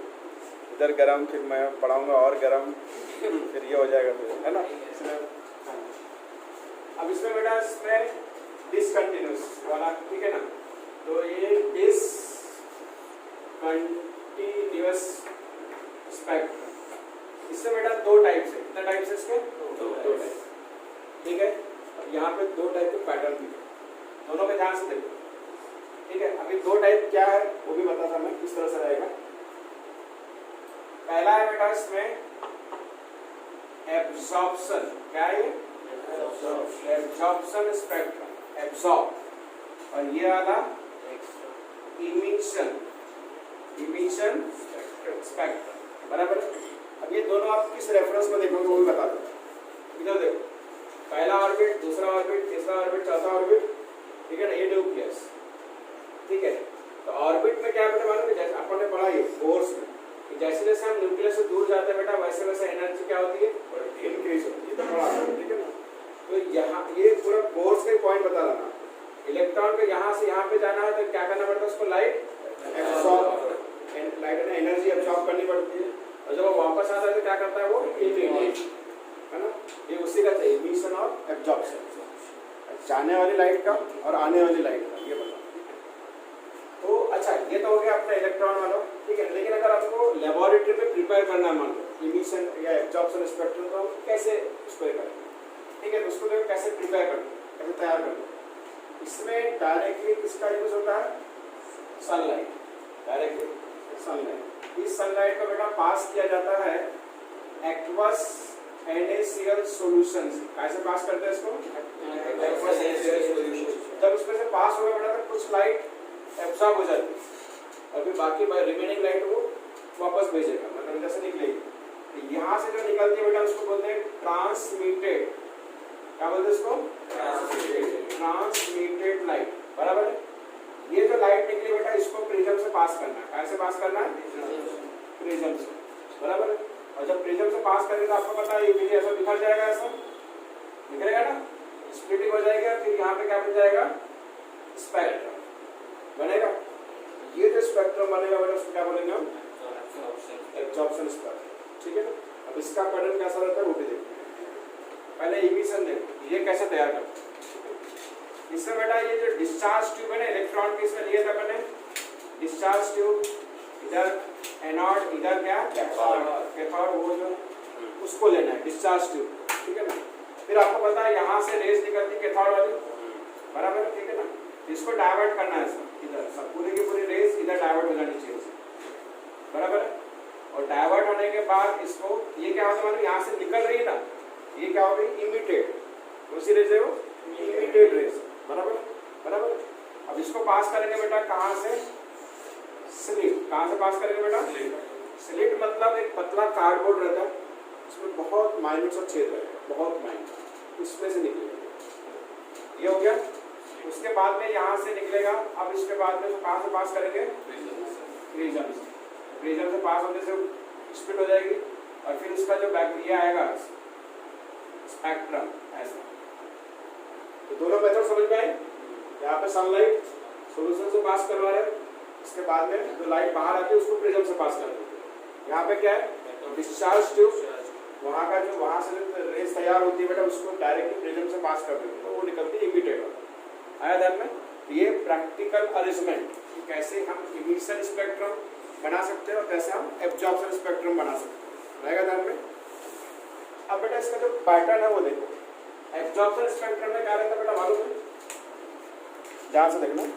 इधर गर्म, फिर मैं पढ़ाऊँगा और गर्म, फिर ये हो जाएगा फिर, है ना। अब इसमें बेटा इसमें डिसकंटिन्यूअस वाला, ठीक है ना। तो ये डिसकंटिन्यूअस स्पेक्ट्रम, इससे बेटा 2 टाइप्स है, कितने टाइप्स है इसके, 2 टाइप, ठीक है। अब यहाँ पे 2 टाइप के पैटर्न भी है, दोनों पे ध्यान से देखो, ठीक है। अभी 2 टाइप क्या है वो भी बताता मैं किस तरह से रहेगा। पहला है बेटा इसमें एब्जॉर्प्शन, क्या है ये, एब्जॉर्प्शन स्पेक्ट्रम, एब्जॉर्ब, और ये वाला इमिशन स्पेक्ट्रम, बराबर। अब ये दोनों आप किस रेफरेंस में देखोगे वो भी बता दो। इधर देखो, पहला ऑर्बिट, दूसरा ऑर्बिट, तीसरा ऑर्बिट, चौथा ऑर्बिट, ठीक है ना, ये न्यूक्लियस, ठीक है। तो ऑर्बिट में क्या बेटा मालूम है, जैसे अपन ने पढ़ा ये कोर्स में, कि जैसे जैसे हम न्यूक्लियस से दूर जाते हैं बेटा, वैसे वैसे एनर्जी क्या होती है, इंक्रीज होती है, तो पढ़ा, ठीक है ना। तो यहाँ ये पूरा कोर्स का पॉइंट बता रहा था, इलेक्ट्रॉन को यहाँ से यहाँ पे जाना है तो क्या करना पड़ता है, उसको लाइट ने एनर्जी एब्जॉर्ब करनी पड़ती है, और जब वो वापस आता है तो क्या करता है, वो इमिट, है ना। ये उसी का चाहिए, इमिशन और एब्जॉर्प्शन, जाने वाली लाइट का और आने वाली लाइट का, ये बताओ। तो अच्छा, ये तो हो गया अपना इलेक्ट्रॉन वाला, ठीक है। लेकिन अगर आपको लेबोरेटरी में प्रिपेयर करना है, मान लो इमिशन या एब्जॉर्प्शन स्पेक्ट्रम, तो हम कैसे उसको करें, ठीक है। तो उसको देखो कैसे प्रिपेयर करना, कैसे तैयार करना। इसमें डायरेक्टली किसका यूज होता है, सनलाइट, डायरेक्टली सनलाइट। इस सनलाइट को बेटा पास किया जाता है एक्वस NaCl सॉल्यूशन से। कैसे पास करते हैं इसको, एक्वस NaCl सॉल्यूशन। जब उसमें से पास होगा बेटा तो कुछ लाइट एब्जॉर्ब हो जाती है और फिर बाकी रिमेनिंग लाइट वो वापस भेजेगा, मतलब जैसे निकलेगी। यहाँ से जो निकलती है बेटा उसको बोलते हैं ट्रांसमिटेड, क्या बोलते हैं इसको, ट्रांसमिटेड लाइट, बराबर है। ये जो लाइट निकली बेटा इसको प्रिज्म से पास करना है, कैसे पास करना है, प्रिज्म से, बराबर है। और जब प्रिज्म से पास करेंगे तो आपको पता है ये ऐसा बिखर जाएगा, ऐसा निकलेगा ना, स्प्लिटिंग हो जाएगा, फिर यहाँ पे क्या बन जाएगा, स्पेक्ट्रम बनेगा। ये जो स्पेक्ट्रम बनेगा बेटा उसको क्या बोलेंगे हम? एब्जॉर्प्शन स्पेक्ट्रम, ठीक है ना। अब इसका पैटर्न कैसा रहता है वो भी देखते हैं। पहले इमिशन देखो, ये कैसे तैयार करते हैं। इसमें बेटा ये जो डिस्चार्ज ट्यूब है ना, इलेक्ट्रॉन की इसमें लिए थे मैंने, डिस्चार्ज ट्यूब, इधर एनोड, इधर क्या कैथोड, वो जो उसको लेना है डिस्चार्ज ट्यूब, ठीक है ना। फिर आपको पता है यहाँ से रेस निकलती कैथोड वाली, बराबर, ठीक है ना। इसको डाइवर्ट करना है सब, इधर सब पूरी की पूरी रेस इधर डाइवर्ट हो जानी चाहिए, बराबर है। और डाइवर्ट होने के बाद इसको ये क्या होता है मतलब यहाँ से निकल रही है ना, ये क्या हो गई? इमिटेड, उसी रेस है वो इमिटेड रेस, बराबर बराबर। अब इसको पास करेंगे बेटा कहाँ से? स्लिट। कहाँ से पास करेंगे बेटा? स्लिट मतलब एक पतला कार्डबोर्ड रहता है, इसमें बहुत माइन्यूट सा छेद रहेगा, बहुत माइन्यूट, उसमें से निकलेगा। ये हो गया। उसके बाद में यहाँ से निकलेगा। अब इसके बाद में कहाँ से पास करेंगे? प्रिज्म से। प्रिज्म से पास होने से स्प्लिट हो जाएगी और फिर उसका जो बैक्टीरिया आएगा स्पेक्ट्रम ऐसा। तो दोनों मेथड समझ में आए। यहाँ पे सनलाइट सोल्यूशन से पास करवा रहे, इसके बाद में जो लाइट बाहर आती है उसको प्रिज्म से पास कर देते हैं। यहाँ पे क्या है? डिस्चार्ज ट्यूब, वहाँ का जो वहाँ से जो रेस तैयार होती है बेटा उसको डायरेक्टली प्रिज्म से पास कर देते हैं, तो वो निकलती है इमिटेड। आया ध्यान में? ये प्रैक्टिकल अरेंजमेंट कैसे हम इमिशन स्पेक्ट्रम बना सकते हैं और कैसे हम एब्जॉर्प्शन स्पेक्ट्रम बना सकते हैं, रहेगा ध्यान में। अब बेटा इसका जो पैटर्न है वो देखो। एब्जॉर्प्शन स्पेक्ट्रम में क्या रहता है बेटा मालूम है? ध्यान से देखना।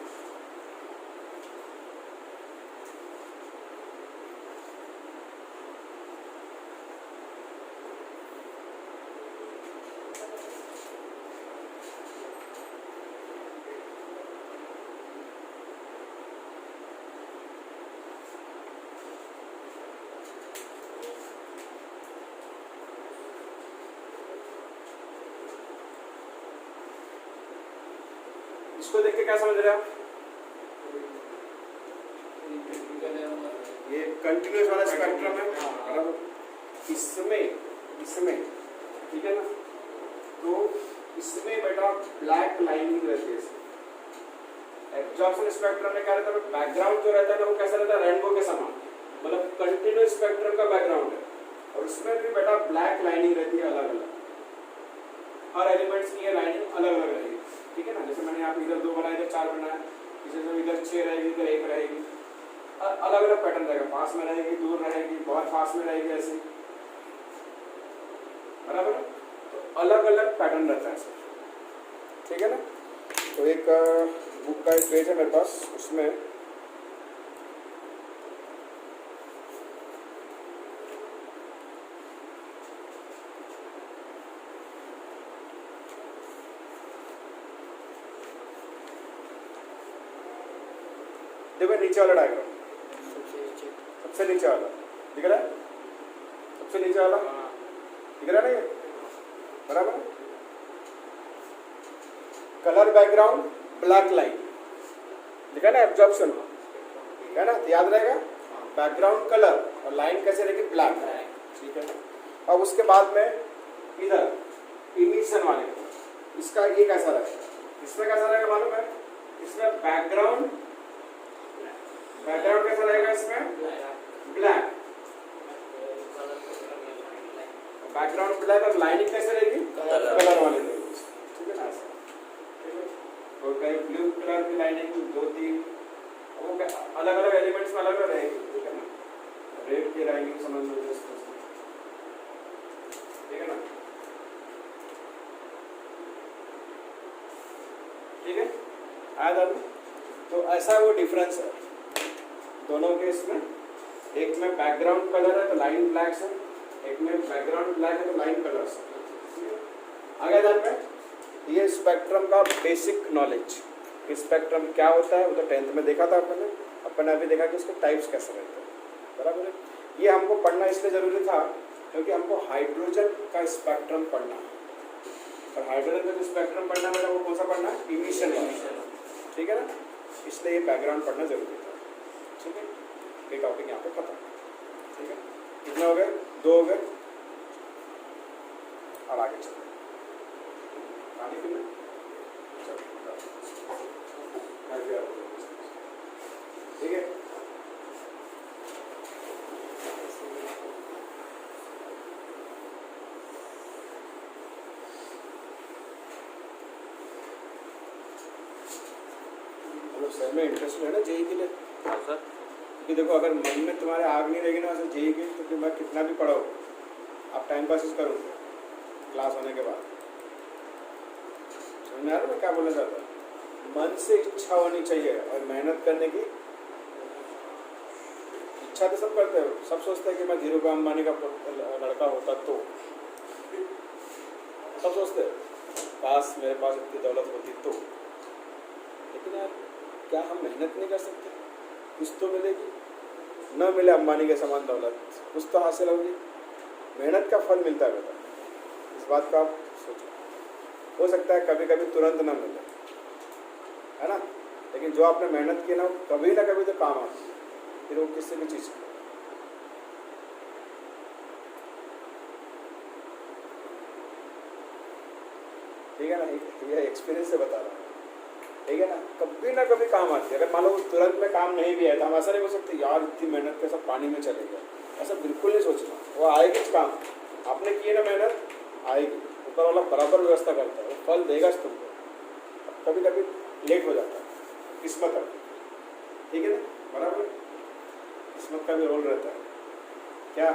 इसको देख के क्या समझ रहे हैं आप? ये कंटिन्यूस वाला स्पेक्ट्रम है, बराबर। इसमें ठीक है ना, तो इसमें बेटा ब्लैक लाइनिंग रहती है। एब्जॉर्प्शन स्पेक्ट्रम में क्या रहता है? बैकग्राउंड जो रहता है ना वो कैसा रहता है? रेनबो के समान, मतलब कंटिन्यूस स्पेक्ट्रम का बैकग्राउंड है और उसमें भी बेटा ब्लैक लाइनिंग रहती है अलग अलग। हर एलिमेंट्स की ये लाइनिंग अलग अलग रहेगी, ठीक है ना। जैसे मैंने यहाँ पे इधर 2 बनाया, इधर 4 बनाया, इधर 6 रहेगी, इधर 1 रहेगी, अलग अलग पैटर्न रहेगा। पास में रहेगी, दूर रहेगी, बहुत पास में रहेगी, ऐसे, बराबर। तो अलग अलग पैटर्न रहता है, ठीक है ना। तो एक बुक का एक पेज है मेरे पास, उसमें देखो नीचे वाला डायग्राम, सबसे नीचे वाला दिख रहा है? सबसे नीचे वाला दिख रहा है ना ये, बराबर। कलर बैकग्राउंड ब्लैक लाइन दिखा ना, एब्जॉर्प्शन, ठीक है ना, याद रहेगा। बैकग्राउंड कलर और लाइन कैसे रहेगी? ब्लैक, ठीक है। अब उसके बाद में इधर इमिशन वाले, इसका ये कैसा रहेगा? इसमें कैसा रहेगा मालूम है? इसमें बैकग्राउंड कैसा रहेगा? इसमें ब्लैक, बैकग्राउंड ब्लैक और लाइनिंग कैसे रहेगी? कलर वाले रहेगी, ठीक है ना। और कहीं ब्लू कलर की लाइनिंग 2-3 वो अलग अलग एलिमेंट्स में अलग अलग रहेगी, ठीक है ना। रेड की लाइनिंग समझ लो, ठीक है ना, ठीक है। आया था? तो ऐसा वो डिफरेंस है दोनों के। इसमें एक में बैकग्राउंड कलर है तो लाइन ब्लैक है, एक में बैकग्राउंड ब्लैक है तो लाइन कलर है। आगे ध्यान में, ये स्पेक्ट्रम का बेसिक नॉलेज, स्पेक्ट्रम क्या होता है वो तो 10th में देखा था अपन ने अभी देखा कि उसके टाइप्स कैसे रहते हैं, बराबर है। ये हमको पढ़ना इसलिए जरूरी था क्योंकि हमको हाइड्रोजन का स्पेक्ट्रम पढ़ना है, और हाइड्रोजन का जो स्पेक्ट्रम पढ़ना है वो कौन सा पढ़ना है? इमिशन वाला, ठीक है ना। इसलिए ये बैकग्राउंड पढ़ना जरूरी था, ठीक है। ये टॉपिक यहाँ पे खत्म, ठीक है। कितने हो गए? 2 हो गए। अब आगे चलते हैं, आगे फिर सर में इंटरेस्ट है ना जेई के लिए? हाँ सर। क्योंकि देखो अगर मन में तुम्हारे आग नहीं रहेगी ना वैसे जेई के, तो फिर मैं कितना भी पढ़ाओ आप टाइम पास करोगे क्लास होने के बाद। समझ में आ रहा मैं क्या बोलना चाहता हूँ? मन से इच्छा होनी चाहिए और मेहनत करने की इच्छा तो सब करते हो, सब सोचते हैं कि मैं धीरू भाई अंबानी का लड़का होता तो, सब सोचते हैं काश मेरे पास इतनी दौलत होती तो। लेकिन यार क्या हम मेहनत नहीं कर सकते? कुछ तो मिलेगी, न मिले अंबानी के समान दौलत, कुछ तो हासिल होगी। मेहनत का फल मिलता है बेटा, इस बात का आप सोचो। हो सकता है कभी कभी तुरंत ना मिले, है ना, लेकिन जो आपने मेहनत की ना कभी ना कभी तो काम आती है, फिर वो किसी भी चीज़ की। ठीक है ना, ये एक्सपीरियंस से बता रहा हूँ। ठीक है ना कभी काम आती है। अगर मान लो तुरंत में काम नहीं भी है तो हम ऐसा नहीं बोल सकते यार इतनी मेहनत के सब पानी में चले गया, ऐसा बिल्कुल नहीं सोचना। वो आएगी काम, आपने किए ना मेहनत आएगी, ऊपर वाला बराबर व्यवस्था करता है, वो फल देगा तुमको। कभी कभी लेट हो जाता है, किस्मत है, ठीक है ना, बराबर किस्मत का भी रोल रहता है। क्या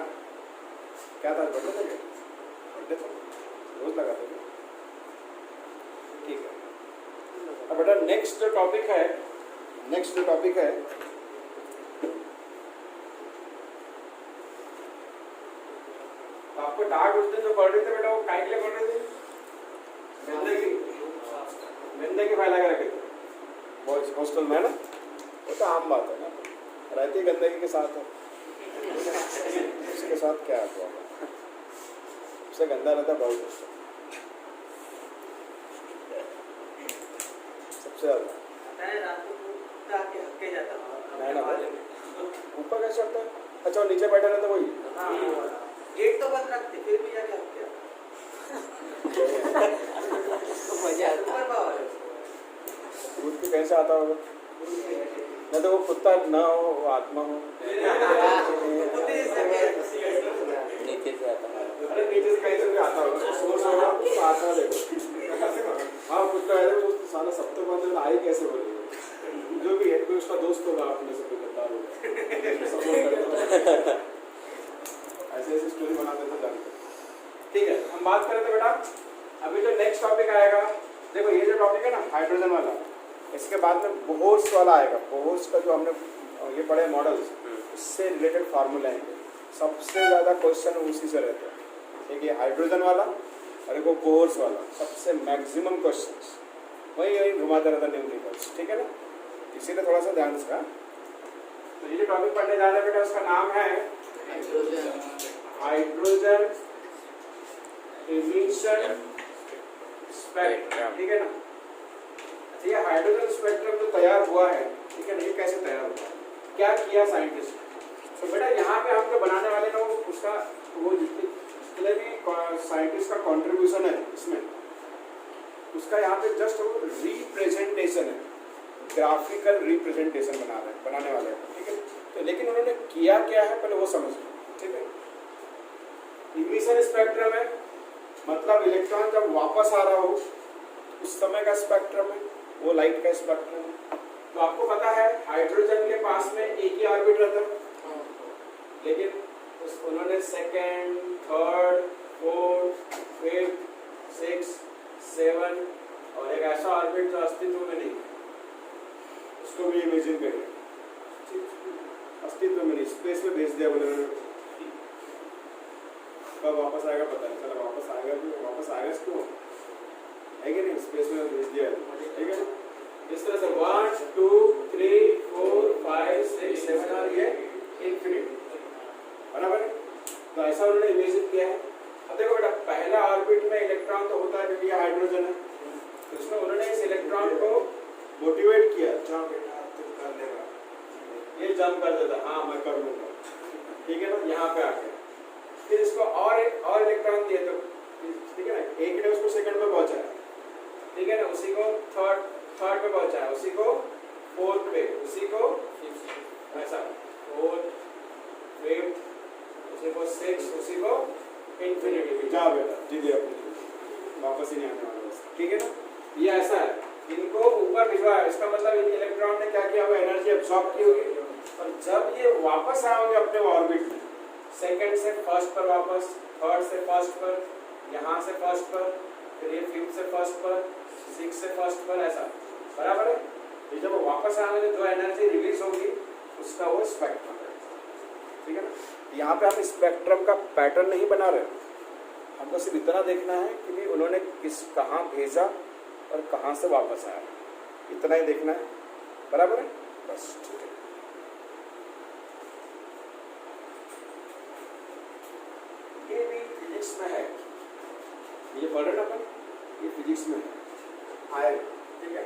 क्या था बर्थडे था रोज लगाते थे। ठीक है, अब बेटा नेक्स्ट जो टॉपिक है आपको डार्ट उस दिन जो पढ़ रहे थे बेटा वो काय के लिए पढ़ रहे थे? गंदगी फैला के रखे थे बॉयज हॉस्टल में, है ना, वो तो आम बात है ना, रहती गंदगी के साथ है, उसके साथ क्या है, उससे गंदा रहता बॉयज हॉस्टल सबसे ज्यादा। ऊपर कैसे चढ़ता है? अच्छा वो नीचे बैठा रहता वही? गेट तो बंद रखते फिर भी जाके हक दूध के कैसे आता होगा? न तो वो कुत्ता न हो, वो आत्मा हो। नीचे से आता है। अरे नीचे से कहीं से भी आता होगा, सोर्स होगा, उसका आत्मा देखो। हाँ कुत्ता है तो साला सब तो बंद आई कैसे बोलेगा? जो भी है कोई उसका दोस्त होगा, आपने से कोई गद्दार होगा, ऐसे ऐसे स्टोरी बनाते थे जानते। ठीक है, हम बात कर रहे थे बेटा, अभी जो नेक्स्ट टॉपिक आएगा, देखो ये जो टॉपिक है ना हाइड्रोजन वाला, इसके बाद में बोहर्स वाला आएगा। बोहर्स का जो हमने ये पढ़े मॉडल्स, उससे रिलेटेड फार्मूला आएंगे। सबसे ज़्यादा क्वेश्चन उसी से रहते हैं। एक ये हाइड्रोजन वाला और एक वो बोहर्स वाला, सबसे मैक्सिमम क्वेश्चंस वही घुमाता रहता न्यूमेरिकल्स। ठीक है ना, इसीलिए थोड़ा सा ध्यान इसका। तो ये जो टॉपिक पढ़ने जा रहे हैं बेटा उसका नाम है हाइड्रोजन एमिशन स्पेक्ट्रम। ठीक है ना, ये हाइड्रोजन स्पेक्ट्रम जो तैयार हुआ है, ठीक है ना, ये कैसे तैयार हुआ, क्या किया साइंटिस्ट। तो बेटा यहाँ पे हम जो बनाने वाले ना उसका वो जितने भी साइंटिस्ट का कंट्रीब्यूशन है इसमें, उसका यहाँ पे जस्ट वो रिप्रेजेंटेशन है, ग्राफिकल रिप्रेजेंटेशन बनाने वाले हैं। ठीक है, तो लेकिन उन्होंने किया क्या है पहले वो समझ। ठीक है, इमिशन स्पेक्ट्रम है, मतलब इलेक्ट्रॉन जब वापस आ रहा हो उस समय का स्पेक्ट्रम है, वो लाइट का स्पेक्ट्रम है। तो आपको पता है हाइड्रोजन के पास में एक ही ऑर्बिट रहता है, लेकिन उन्होंने second, third, fourth, fifth, six, 7 और एक ऐसा ऑर्बिट जो अस्तित्व में नहीं, उसको भी इमेजिन करिए, अस्तित्व में नहीं, स्पेस में भेज दिया बोले। कब वापस आएगा पता नहीं चला, वापस आएगा इसको है कि नहीं, स्पेस में भेज दिया। ठीक है, इस तरह से 1 2 3 4 5 6 7 और ये इंफिनिट, बराबर है। तो ऐसा उन्होंने इमेजिन किया है। अब देखो बेटा, पहला ऑर्बिट में इलेक्ट्रॉन तो होता है क्योंकि ये हाइड्रोजन है, तो इसमें उन्होंने इस इलेक्ट्रॉन को मोटिवेट किया, जाओ बेटा तुम कर लेगा, ये जंप कर देता, हाँ मैं कर लूंगा। ठीक है ना, यहाँ पे आके फिर इसको और इलेक्ट्रॉन दिए, तो ठीक है ना, एक ने उसको सेकंड पे पहुंचाया, ठीक है ना, उसी को थर्ड पे पहुंचाया, उसी को फोर्थ पे, उसी को ऐसा फोर्थ, फिफ्थ, उसी को सिक्स, उसी को इंफिनिटी। जाओ बेटा जी अपनी वापस ही नहीं आने वाला। ठीक है ना, ये ऐसा है, इनको ऊपर भिजवाया, इसका मतलब इन इलेक्ट्रॉन ने क्या किया, वो एनर्जी एब्सॉर्ब की होगी, और जब ये वापस आए होंगे अपने ऑर्बिट में, सेकंड से फर्स्ट पर वापस, थर्ड से फर्स्ट पर, यहाँ से फर्स्ट पर, फिर ये फिफ्थ से फर्स्ट पर, सिक्स से फर्स्ट पर, ऐसा बराबर है। ये जब वो वापस आएंगे जो एनर्जी रिलीज होगी उसका वो स्पेक्ट्रम है, ठीक है ना। यहाँ पे हम स्पेक्ट्रम का पैटर्न नहीं बना रहे, हमको सिर्फ इतना देखना है कि भी उन्होंने कहाँ भेजा और कहाँ से वापस आया, इतना ही देखना है, बराबर है, बस ठीक है। ये भी फिजिक्स में है, ये पढ़ रहे ना अपन, ये फिजिक्स में है, आए, ठीक है।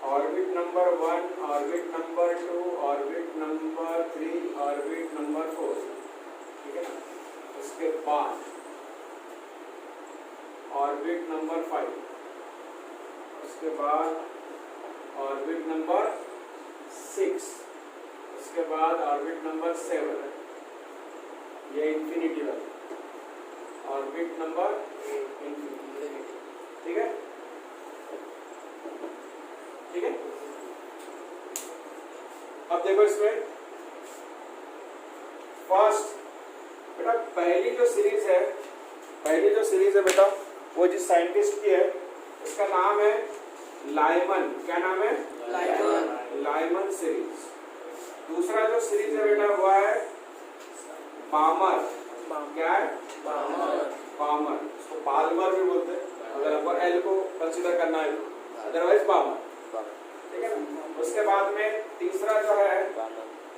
Orbit number 1, orbit number 2, orbit number 3, orbit number 4, ठीक है ना। उसके बाद ऑर्बिट नंबर 5, उसके बाद ऑर्बिट नंबर 6, उसके बाद ऑर्बिट नंबर 7, ये इंफिनिटी वाला, ऑर्बिट नंबर 8, ठीक है, ठीक है। अब देखो इसमें फर्स्ट बेटा, पहली जो सीरीज है बेटा, वो जिस साइंटिस्ट की है उसका नाम है लाइमन, क्या नाम है, लाइमन सीरीज। दूसरा जो सीरीज है बेटा वो है पामर, क्या है, पामर, उसको पाल्मर भी बोलते हैं अगर आपको एल को कंसीडर करना है, अदरवाइज पामर, ठीक है ना। उसके बाद में तीसरा जो है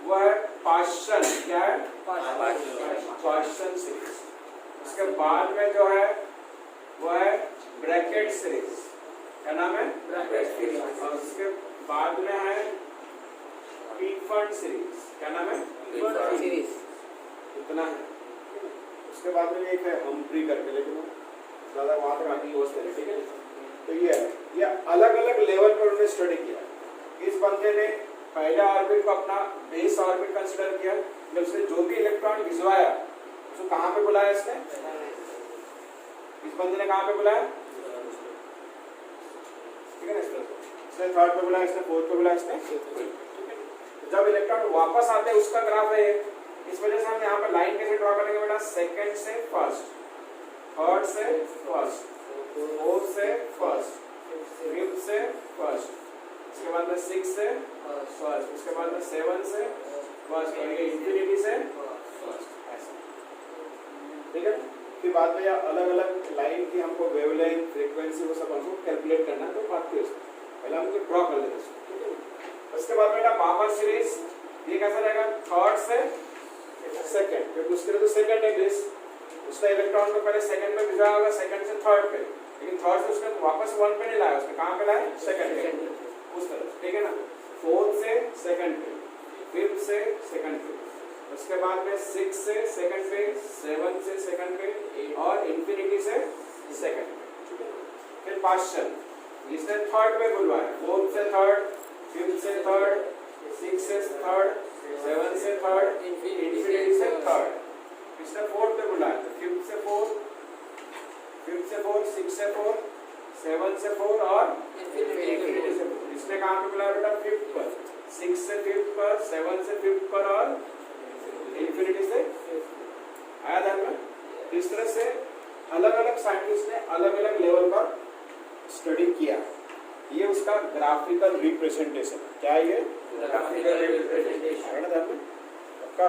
वो है पाश्चन, क्या है, पाश्चन सीरीज। उसके बाद में जो है वो है ब्रैकेट सीरीज, क्या नाम है, ब्रैकेट सीरीज। और उसके बाद में है पीफर्ड सीरीज, क्या नाम है, पीफर्ड सीरीज, इतना है। उसके बाद में एक है हम्फ्री करके, लेकिन ज्यादा वहां तक आगे यूज करें, ठीक है। तो ये अलग अलग लेवल पर उन्होंने स्टडी किया। इस बंदे ने पहले ऑर्बिट को अपना बेस ऑर्बिट कंसीडर किया, जब उसने जो भी इलेक्ट्रॉन भिजवाया उसको कहाँ पे बुलाया इसने, इस बंदे ने कहाँ पे बुलाया, ठीक है ना, इसने थर्ड पे बुलाया, इसने फोर्थ पे बुलाया, इसने। जब इलेक्ट्रॉन वापस आते हैं उसका ग्राफ है, इस वजह से हम यहाँ पर लाइन कैसे ड्रॉ करेंगे बेटा, सेकंड से फर्स्ट, थर्ड से फर्स्ट, फोर्थ से फर्स्ट, फिफ्थ से फर्स्ट, उसके बाद में 6 से फर्स्ट, उसके बाद में 7 से फर्स्ट, और ये इंफिनिटी से फर्स्ट, ऐसा, ठीक है। फिर बाद में यह अलग अलग लाइन की हमको वेवलेंथ, फ्रीक्वेंसी, वो सब हमको कैलकुलेट करना है, तो बात की उसको पहले हमको ड्रॉ कर लेते हैं, ठीक है। उसके बाद में बेटा पामर सीरीज, ये कैसा रहेगा, थर्ड से सेकंड, क्योंकि उसके लिए तो सेकंड है बेस, उसका इलेक्ट्रॉन को पहले सेकंड में भिजा होगा, सेकंड से थर्ड पे, लेकिन थर्ड से उसने वापस 1 पे नहीं लाया, उसने कहाँ पे लाया, सेकंड पे, उस तरह, ठीक है ना। फोर्थ से सेकंड पे, फिफ्थ से सेकंड पे, उसके बाद में 6 से सेकंड पे, 7 से सेकंड पे, और इंफिनिटी से सेकंड पे, ठीक है। फिर पाश्चन, इसने थर्ड पे बुलवाया, फोर्थ से थर्ड, फिफ्थ से थर्ड, 6 से थर्ड, 7 से थर्ड, इंफिनिटी से थर्ड। इसने फोर्थ पे बुलाया, फिफ्थ से फोर्थ, 6 से 4, 7 से 4 और इंफिनिटी से 4। इसने कहाँ पे बुलाया बेटा, फिफ्थ पर, 6 से फिफ्थ पर, 7 से फिफ्थ पर और इंफिनिटी से आया ध्यान में। इस तरह से अलग अलग साइंटिस्ट ने अलग अलग लेवल पर स्टडी किया। ये उसका ग्राफिकल रिप्रेजेंटेशन, क्या है ये, ग्राफिकल रिप्रेजेंटेशन है ना ध्यान में पक्का,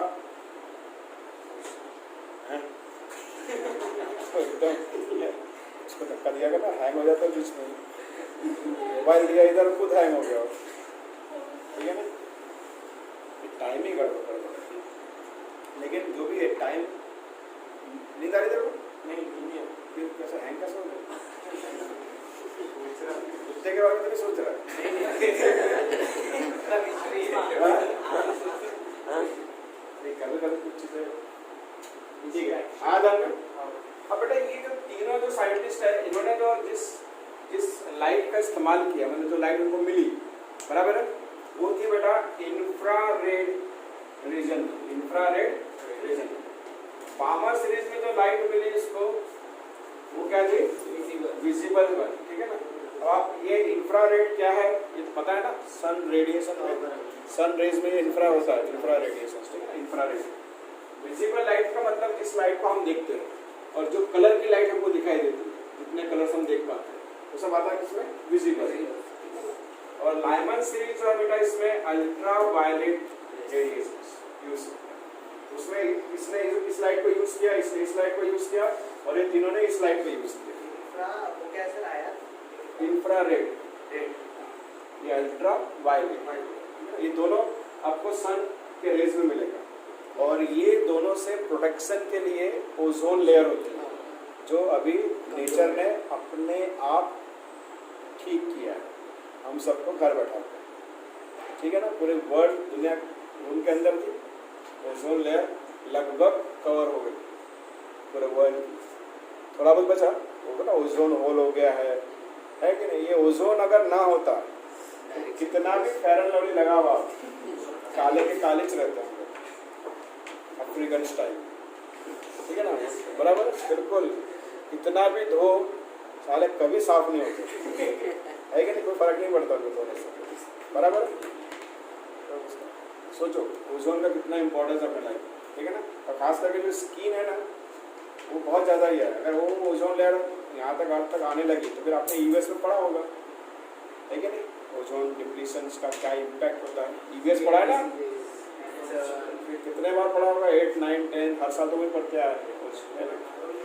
उसको धक्का दिया करना, हैंग हो जाता है बीच में, मोबाइल दिया इधर खुद हैंग हो गया, ठीक है ना। टाइम ही गड़बड़, लेकिन जो भी है टाइम नींद आ रही तेरे को, नहीं फिर कैसा हैंग कैसा हो गया, कुत्ते के बारे में तो नहीं सोच रहा कभी कभी कुछ चीजें, ठीक है आधार में। अब बेटा ये जो तीनों जो साइंटिस्ट है, इन्होंने जो जिस लाइट का इस्तेमाल किया, मतलब जो लाइट उनको मिली, बराबर है, वो थी बेटा infrared region, infrared Palmer series में जो लाइट मिली इसको वो क्या थी? विजिबल वन, ठीक है ना। अब आप ये इंफ्रारेड क्या है ये तो पता है ना, सन रेडिएशन है, सन रेज में इंफ्रा होता है, इंफ्रा रेडिएशन, ठीक है ना, इंफ्रारेड। विजिबल लाइट का मतलब जिस लाइट को हम देखते हैं और जो कलर की लाइट हमको दिखाई देती है, जितने कलर्स हम देख पाते हैं वो सब आता है किसमें? विजिबल। और लाइमन सीरीज जो है बेटा इसमें अल्ट्रा वायलेट रेडिएशन यूज, उसमें इसने इस लाइट को यूज किया, इसने इस लाइट को यूज किया और ये तीनों ने इस लाइट को यूज किया। वो कैसे आया? इंफ्रारेड, ये अल्ट्रा वायलेट, ये दोनों आपको सन के रेज में मिलेगा। और ये दोनों से प्रोटेक्शन के लिए ओजोन लेयर होती है जो अभी नेचर ने अपने आप ठीक किया है, हम सबको घर बैठा, ठीक है ना। पूरे वर्ल्ड दुनिया उनके अंदर थी, ओजोन लेयर लगभग कवर हो गई पूरे वर्ल्ड की, थोड़ा बहुत बचा होगा ना, ओजोन होल हो गया है कि नहीं। ये ओजोन अगर ना होता तो कितना भी फेयर एंड लवली लगा हुआ काले के काले च रहते हैं अफ्रीकन स्टाइल, ठीक है ना, बराबर, बिल्कुल। इतना भी धो साले कभी साफ नहीं होते है कि नहीं, कोई फर्क नहीं पड़ता उनको धोने से, बराबर। सोचो ओजोन का कितना इंपॉर्टेंस है अपने लाइफ, ठीक है ना। और खास करके जो स्किन है ना वो बहुत ज़्यादा ही है, अगर वो ओजोन लेयर यहाँ तक आज तक आने लगी तो फिर आपने ईवीएस में पढ़ा होगा, है कि नहीं, ओजोन डिप्लीशन का क्या इम्पैक्ट होता है। ईवीएस पढ़ा है ना, कितने बार पढ़ा होगा, 8, 9, 10 हर साल तो वही पढ़ते आए हैं,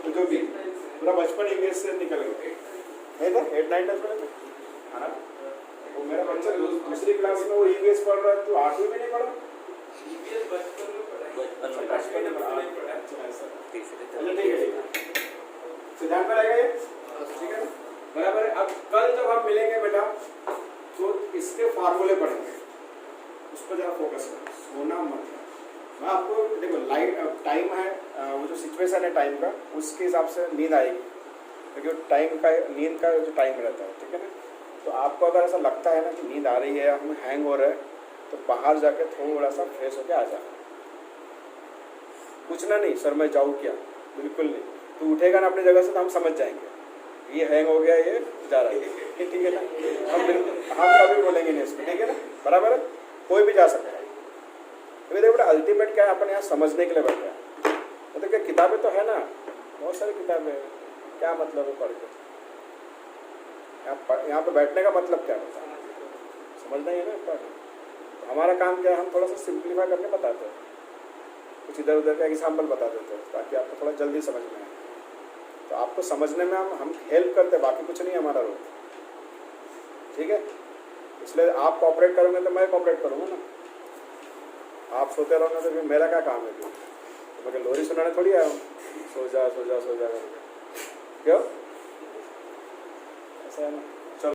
तो जो भी पूरा बचपन ईवीएस से निकल गया नहीं था, 8, 9, 10 पढ़े थे, है ना। वो मेरा बच्चा दूसरी क्लास में वो ईवीएस पढ़ रहा है, तो 8वीं में नहीं पढ़ा, बचपन में पढ़ा, ठीक है, सिद्धांत में रहेगा ये, ठीक है, बराबर है। अब कल जब हम मिलेंगे बेटा तो इसके फार्मूले पढ़ेंगे, उस पर जरा फोकस करें, सोना मत। मैं आपको देखो लाइट टाइम है, वो जो सिचुएशन है टाइम का उसके हिसाब से नींद आएगी, क्योंकि टाइम का नींद का जो टाइम रहता है, ठीक है ना। तो आपको अगर ऐसा लगता है ना कि नींद आ रही है, हम हैंग हो रहे हैं, तो बाहर जाके थोड़ा सा फ्रेश होकर आ जाए, पूछना नहीं सर मैं जाऊँ क्या, बिल्कुल नहीं। तो उठेगा ना अपनी जगह से तो हम समझ जाएंगे ये हैंग हो गया, ये जा रहा है, ठीक है ना। हम कभी बोलेंगे नहीं इसको, ठीक है ना, बराबर है। कोई भी जा सकता है, तो देखो बेटा अल्टीमेट क्या है, अपन यहाँ समझने के लिए बैठे हैं। मतलब क्या किताबें तो है ना, बहुत सारी किताबें, क्या मतलब है पढ़ के, यहाँ पे बैठने का मतलब क्या होता है, समझना ही है ना पढ़। तो हमारा काम क्या है, हम थोड़ा सा सिंप्लीफाई करके बताते हैं, कुछ इधर उधर का एग्जाम्पल बता देते हैं ताकि आपको थोड़ा जल्दी समझ में आए। तो आपको समझने में हम हेल्प करते हैं, बाकी कुछ नहीं है हमारा रोल, ठीक है। इसलिए आप कोऑपरेट करोगे तो मैं कोऑपरेट करूँगा ना, आप सोते रहोगे तो फिर मेरा क्या काम है, तो मैं लोरी सुनाने थोड़ी आया हूँ, सो जा सो जा सो जा, क्यों, ऐसा है ना।